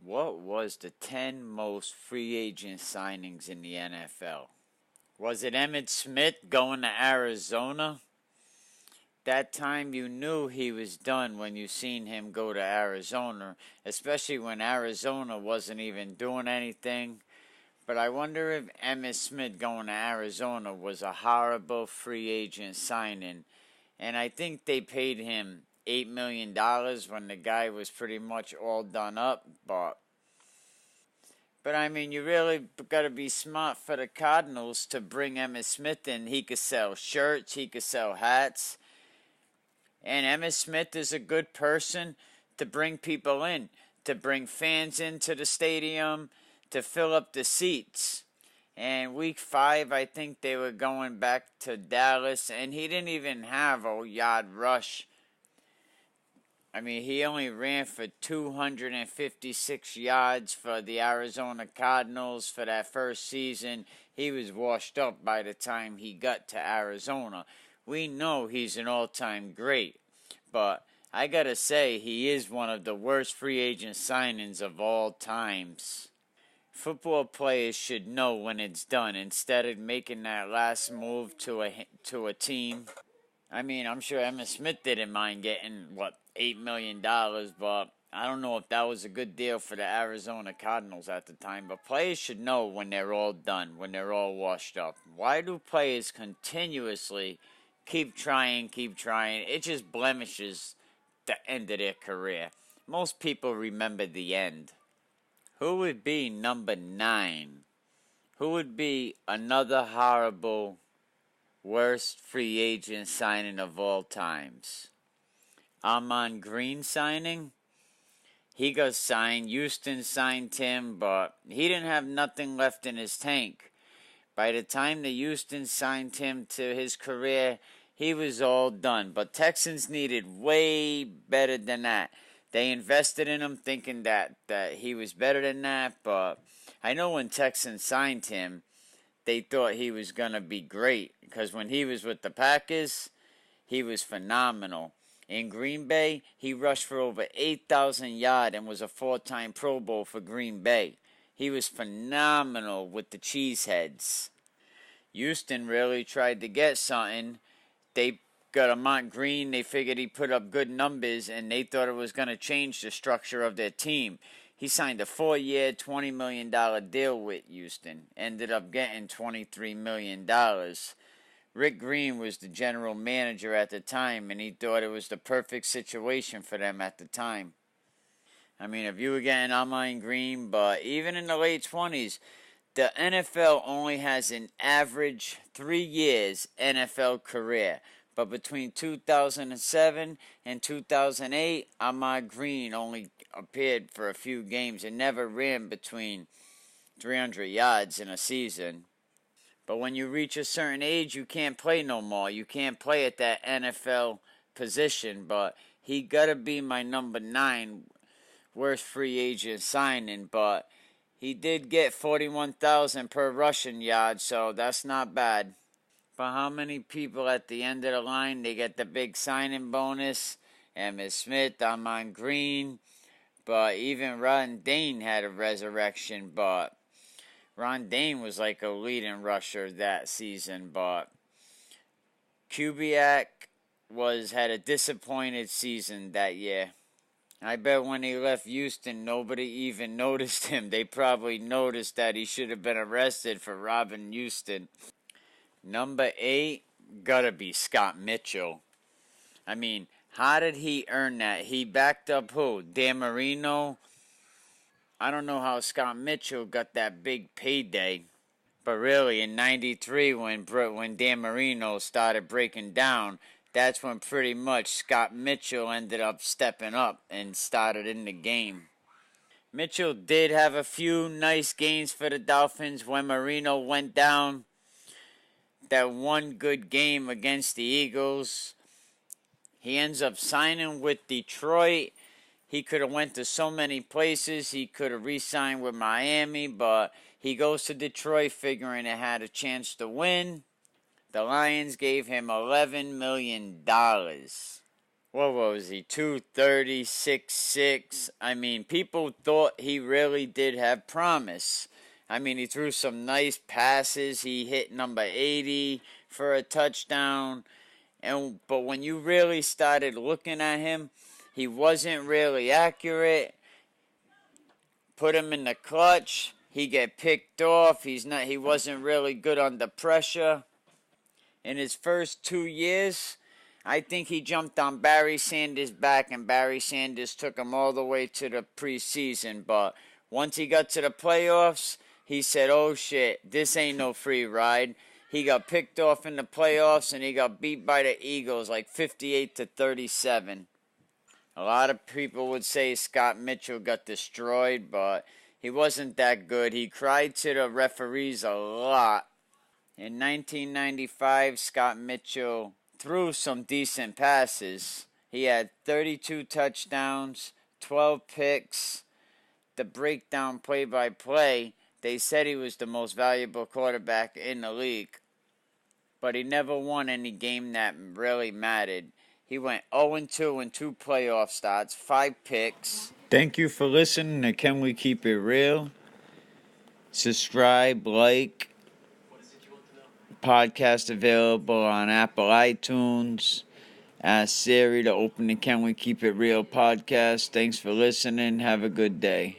What was the 10 most free agent signings in the NFL? Was it Emmitt Smith going to Arizona? That time you knew he was done when you seen him go to Arizona, especially when Arizona wasn't even doing anything. But I wonder if Emmitt Smith going to Arizona was a horrible free agent signing. And I think they paid him $8 million when the guy was pretty much all done up. But I mean, you really got to be smart for the Cardinals to bring Emmitt Smith in. He could sell shirts, he could sell hats. And Emmitt Smith is a good person to bring people in, to bring fans into the stadium, to fill up the seats. And week 5, I think they were going back to Dallas, and he didn't even have a yard rush. I mean, he only ran for 256 yards for the Arizona Cardinals for that first season. He was washed up by the time he got to Arizona. We know he's an all-time great, but I gotta say, he is one of the worst free agent signings of all times. Football players should know when it's done instead of making that last move to a team. I mean, I'm sure Emmitt Smith didn't mind getting, $8 million, but I don't know if that was a good deal for the Arizona Cardinals at the time. But players should know when they're all done, when they're all washed up. Why do players continuously keep trying? It just blemishes the end of their career. Most people remember the end. Who would be number 9? Who would be another horrible, worst free agent signing of all times? Ahman Green signing? He got signed. Houston signed him, but he didn't have nothing left in his tank. By the time the Houston signed him to his career, he was all done. But Texans needed way better than that. They invested in him thinking that he was better than that, but I know when Texans signed him, they thought he was going to be great because when he was with the Packers, he was phenomenal. In Green Bay, he rushed for over 8,000 yards and was a 4-time Pro Bowl for Green Bay. He was phenomenal with the Cheeseheads. Houston really tried to get something. They got Ahman Green. They figured he put up good numbers, and they thought it was going to change the structure of their team. He signed a 4-year, $20 million deal with Houston. Ended up getting $23 million. Rick Green was the general manager at the time, and he thought it was the perfect situation for them at the time. I mean, if you were getting Ahman Green, but even in the late 20s, the NFL only has an average 3 years NFL career. But between 2007 and 2008, Ahman Green only appeared for a few games and never ran between 300 yards in a season. But when you reach a certain age, you can't play no more. You can't play at that NFL position. But he got to be my number 9 worst free agent signing. But he did get $41,000 per rushing yard, so that's not bad. But how many people at the end of the line, they get the big signing bonus? Emmitt Smith, Ahman Green. But even Ron Dayne had a resurrection, but Ron Dayne was like a leading rusher that season, but Kubiak had a disappointed season that year. I bet when he left Houston, nobody even noticed him. They probably noticed that he should have been arrested for robbing Houston. Number 8, gotta be Scott Mitchell. I mean, how did he earn that? He backed up who? Dan Marino? I don't know how Scott Mitchell got that big payday. But really, in 93, when Dan Marino started breaking down, that's when pretty much Scott Mitchell ended up stepping up and started in the game. Mitchell did have a few nice games for the Dolphins when Marino went down. That one good game against the Eagles. He ends up signing with Detroit. He could have went to so many places. He could have re-signed with Miami, but he goes to Detroit figuring it had a chance to win. The Lions gave him $11 million. what was he, 230, 6'6". I mean, people thought he really did have promise. I mean, he threw some nice passes. He hit number 80 for a touchdown. But when you really started looking at him, he wasn't really accurate. Put him in the clutch, he get picked off. He wasn't really good under pressure. In his first 2 years, I think he jumped on Barry Sanders' back, and Barry Sanders took him all the way to the preseason. But once he got to the playoffs, he said, oh shit, this ain't no free ride. He got picked off in the playoffs, and he got beat by the Eagles like 58-37. A lot of people would say Scott Mitchell got destroyed, but he wasn't that good. He cried to the referees a lot. In 1995, Scott Mitchell threw some decent passes. He had 32 touchdowns, 12 picks. The breakdown play-by-play, they said he was the most valuable quarterback in the league. But he never won any game that really mattered. He went 0-2 in 2 playoff starts, 5 picks. Thank you for listening to Can We Keep It Real? Subscribe, like. Podcast available on Apple iTunes. Ask Siri to open the Can We Keep It Real podcast. Thanks for listening. Have a good day.